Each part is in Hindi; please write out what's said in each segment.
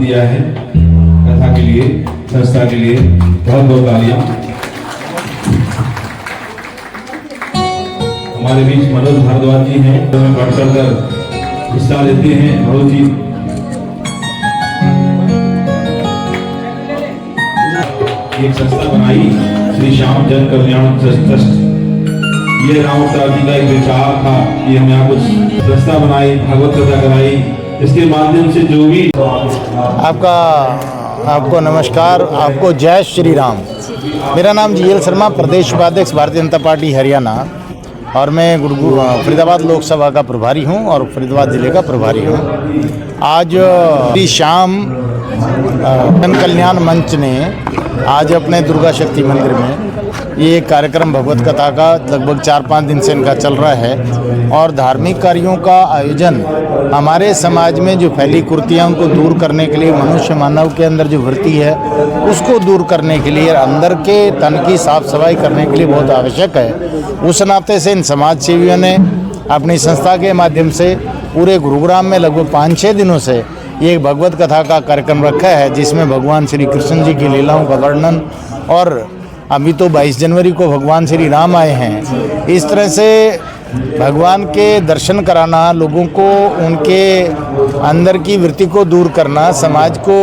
दिया है कथा के लिए, संस्था के लिए बहुत बहुत तालियां। हमारे बीच मनोज भारद्वाज जी हैं, जो हमें बढ़ चढ़ कर हिस्सा लेते हैं। मनोज जी एक संस्था बनाई, श्री श्याम जन कल्याण ट्रस्ट। ये रामवतार जी का एक विचार था कि हम यहाँ कुछ संस्था बनाई, भागवत कथा कराई, इसके माध्यम से जो भी आपको नमस्कार, आपको जय श्री राम। मेरा नाम जीएल शर्मा, प्रदेश उपाध्यक्ष भारतीय जनता पार्टी हरियाणा, और मैं फरीदाबाद लोकसभा का प्रभारी हूं और फरीदाबाद जिले का प्रभारी हूं। आज श्री श्याम जन कल्याण मंच ने आज अपने दुर्गा शक्ति मंदिर में ये कार्यक्रम भगवत कथा का लगभग 4-5 दिन से इनका चल रहा है, और धार्मिक कार्यों का आयोजन हमारे समाज में जो फैली कुरीतियाँ उनको दूर करने के लिए, मनुष्य मानव के अंदर जो वृत्ति है उसको दूर करने के लिए, अंदर के तन की साफ सफाई करने के लिए बहुत आवश्यक है। उस नाते से इन समाज सेवियों ने अपनी संस्था के माध्यम से पूरे गुरुग्राम में लगभग 5-6 दिनों से ये भगवत कथा का कार्यक्रम रखा है, जिसमें भगवान श्री कृष्ण जी की लीलाओं का वर्णन, और अभी तो 22 जनवरी को भगवान श्री राम आए हैं। इस तरह से भगवान के दर्शन कराना, लोगों को उनके अंदर की वृत्ति को दूर करना, समाज को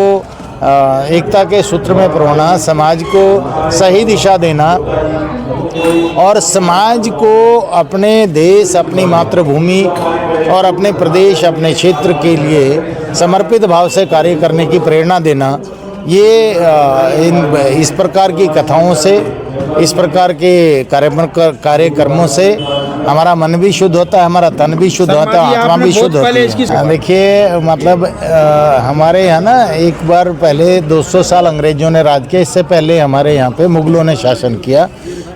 एकता के सूत्र में पिरोना, समाज को सही दिशा देना, और समाज को अपने देश, अपनी मातृभूमि और अपने प्रदेश, अपने क्षेत्र के लिए समर्पित भाव से कार्य करने की प्रेरणा देना, ये इस प्रकार की कथाओं से, इस प्रकार के कार्यक्रमों से हमारा मन भी शुद्ध होता है, हमारा तन भी शुद्ध होता है, आत्मा भी शुद्ध होती है। देखिए, मतलब हमारे यहाँ ना एक बार पहले 200 साल अंग्रेजों ने राज किया, इससे पहले हमारे यहाँ पे मुगलों ने शासन किया।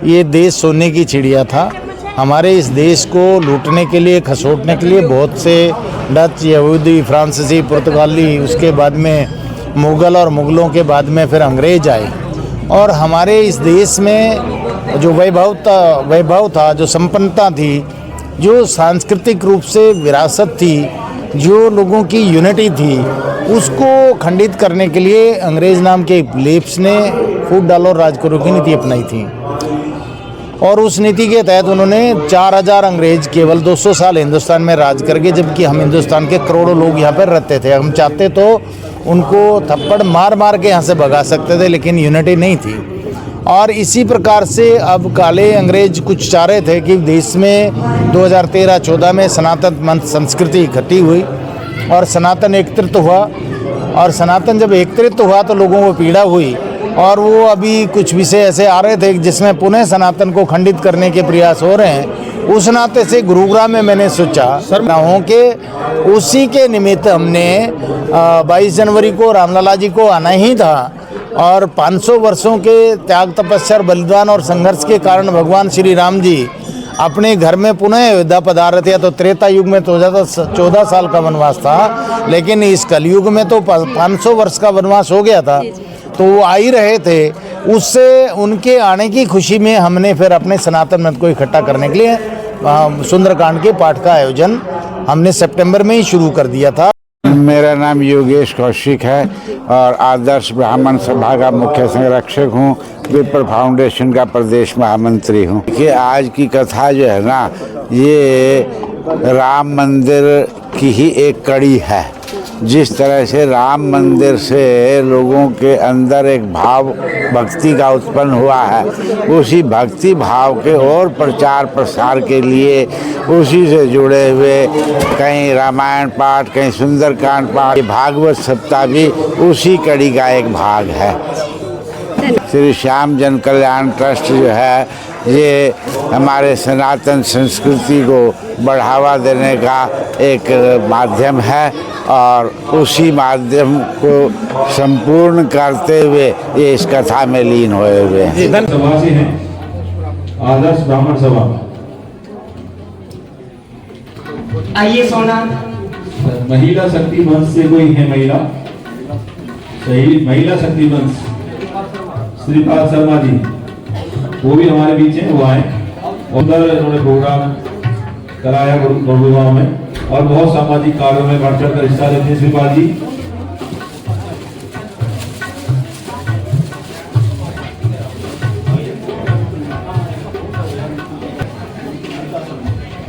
ये देश सोने की चिड़िया था। हमारे इस देश को लूटने के लिए, खसोटने के लिए बहुत से डच, यहूदी, फ्रांसीसी, पुर्तगाली, उसके बाद में मुग़ल, और मुग़लों के बाद में फिर अंग्रेज आए, और हमारे इस देश में जो वैभव था, जो संपन्नता थी, जो सांस्कृतिक रूप से विरासत थी, जो लोगों की यूनिटी थी, उसको खंडित करने के लिए अंग्रेज नाम के लेप्स ने फूट डालो राज करो की नीति अपनाई थी। और उस नीति के तहत उन्होंने 4000 अंग्रेज केवल 200 साल हिंदुस्तान में राज करके, जबकि हम हिंदुस्तान के करोड़ों लोग यहाँ पर रहते थे। हम चाहते तो उनको थप्पड़ मार मार के यहाँ से भगा सकते थे, लेकिन यूनिटी नहीं थी। और इसी प्रकार से अब काले अंग्रेज कुछ चाह रहे थे कि देश में 2013-14 में सनातन संस्कृति इकट्ठी हुई और सनातन एकत्रित हुआ, और सनातन जब एकत्रित हुआ तो लोगों को पीड़ा हुई, और वो अभी कुछ विषय ऐसे आ रहे थे जिसमें पुनः सनातन को खंडित करने के प्रयास हो रहे हैं। उस नाते से गुरुग्राम में मैंने सोचा हो कि उसी के निमित्त हमने 22 जनवरी को रामलला जी को आना ही था, और 500 वर्षों के त्याग तपस्या बलिदान और संघर्ष के कारण भगवान श्री राम जी अपने घर में पुनः अयोध्या पधार रहे थे। तो त्रेता युग में तो 14 साल का वनवास था, लेकिन इस कलयुग में तो 500 वर्ष का वनवास हो गया था, तो वो आ ही रहे थे। उससे उनके आने की खुशी में हमने फिर अपने सनातन मत को इकट्ठा करने के लिए सुंदरकांड के पाठ का आयोजन हमने सितंबर में ही शुरू कर दिया था। मेरा नाम योगेश कौशिक है और आदर्श ब्राह्मण सभा का मुख्य संरक्षक हूँ। विप्र फाउंडेशन का प्रदेश महामंत्री हूँ। कि आज की कथा जो है ना, ये राम मंदिर की ही एक कड़ी है। जिस तरह से राम मंदिर से लोगों के अंदर एक भाव भक्ति का उत्पन्न हुआ है, उसी भक्ति भाव के और प्रचार प्रसार के लिए उसी से जुड़े हुए कहीं रामायण पाठ, कहीं सुंदरकांड पाठ, भागवत सप्ताह भी उसी कड़ी का एक भाग है। श्री श्याम जन कल्याण ट्रस्ट जो है, ये हमारे सनातन संस्कृति को बढ़ावा देने का एक माध्यम है, और उसी माध्यम को संपूर्ण करते हुए ये इस कथा में लीन हुए हुए हैं। सभा से हैं, आदर्श ब्राह्मण सभा। आइए सोना। महिला शक्ति मंच से कोई है महिला? सही, महिला शक्ति मंच श्रीपाद शर्मा जी, वो भी हमारे बीच हैं, वो आए। उधर उन्होंने प्रोग्राम कराया गुरुग्राम में, और बहुत सामाजिक कार्यों में बढ़ चढ़ कर हिस्सा लेते हैं श्रीपाद जी।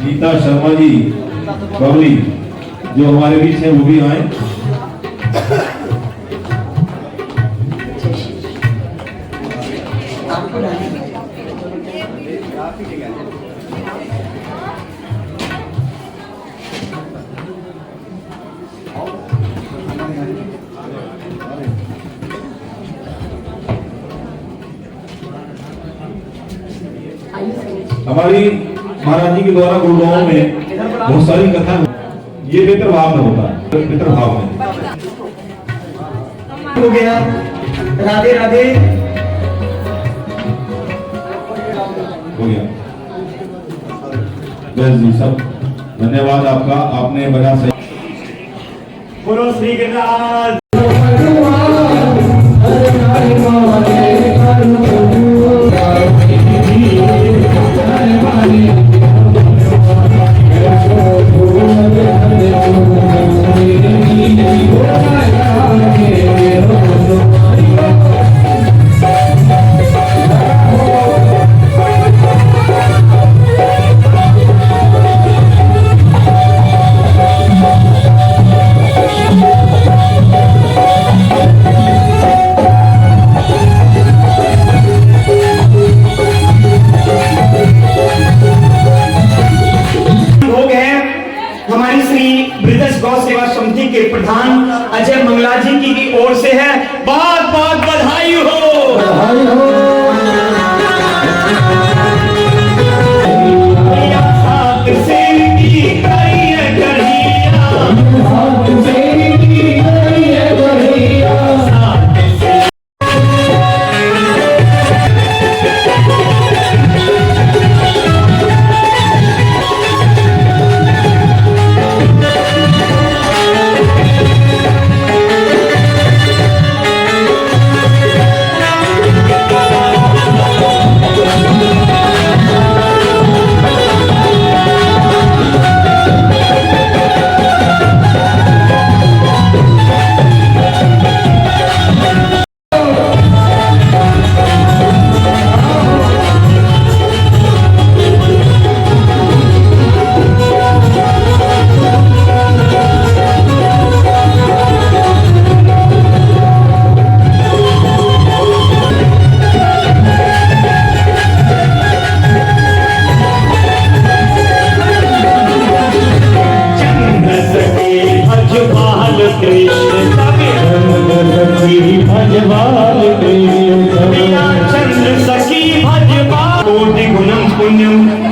नीता शर्मा जी बबली जो हमारे बीच हैं, वो भी आए। हमारी महाराज जी के द्वारा गुरुगांव में बहुत सारी कथा, ये पितृभाव में होता है। पितृभाव में हो गया। राधे राधे हो गया। बस जी, सब धन्यवाद आपका, आपने बड़ा सही। बोलो श्री गिरिराज। के प्रधान अजय मंगला जी की ओर से है। बहुत बहुत बधाई हो, बधाई हो।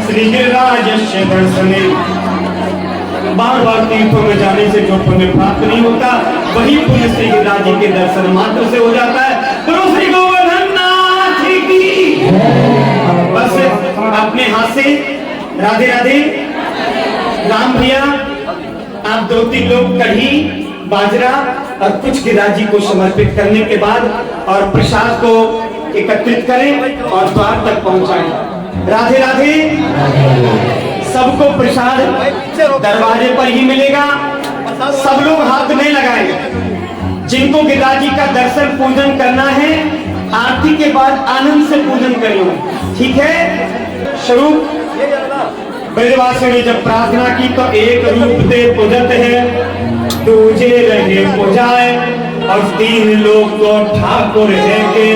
श्री गिरिराजस्य दर्शने। बार बार तीर्थों में जाने से जो पुण्य प्राप्त नहीं होता, वही पुण्य श्री गिरिराज जी के दर्शन मात्र से हो जाता है। तो श्री गोवर्धन नाथ की बस अपने हाथ से राधे राधे। राम भैया आप 2-3 लोग कढ़ी बाजरा और कुछ गिरिराज जी को समर्पित करने के बाद और प्रसाद को एकत्रित करें और द्वार तक पहुंचाएं। राधे राधे। सबको प्रसाद दरवाजे पर ही मिलेगा। सब लोग हाथ नहीं लगाएं। जिनको गिरिराज जी का दर्शन पूजन करना है, आरती के बाद आनंद से पूजन कर लो, ठीक है। शुरू ब्रजवासियों ने जब प्रार्थना की तो एक रूप दे पूजत है, दूजे रहे पूजाए, और 3 लोग को ठाकुर है के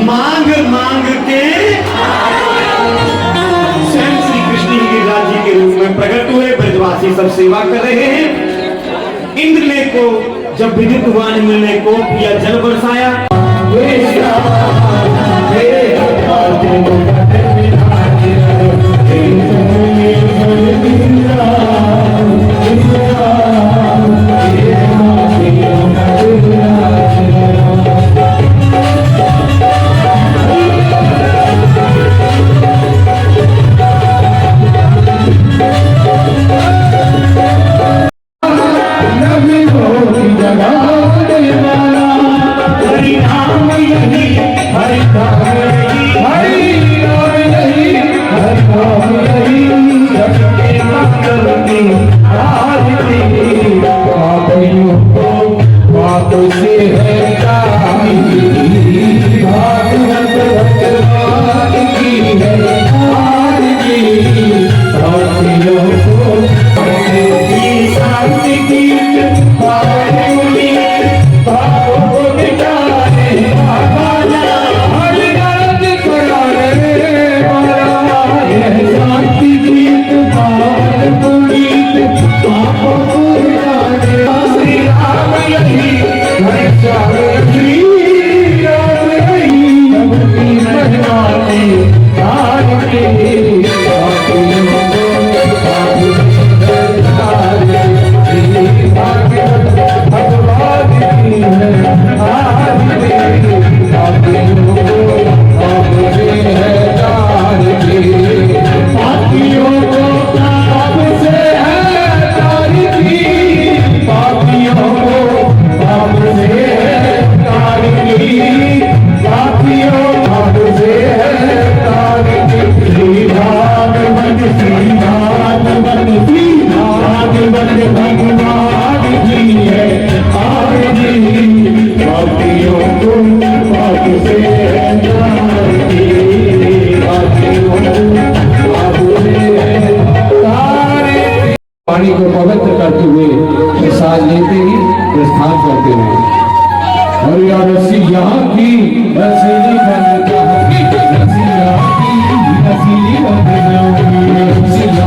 मांग मांग के स्वयं श्री कृष्ण ही गिरिराज जी के रूप में प्रकट हुए। ब्रजवासी सब सेवा कर रहे हैं। इंद्र ने को जब विदित हुआ, इंद्र ने को या जल बरसाया। पानी को पवित्र करते हुए प्रसाद लेते ही प्रस्थान करते हुए। और या रसिया की रसीली बन रसिया की रसीली बन रसिया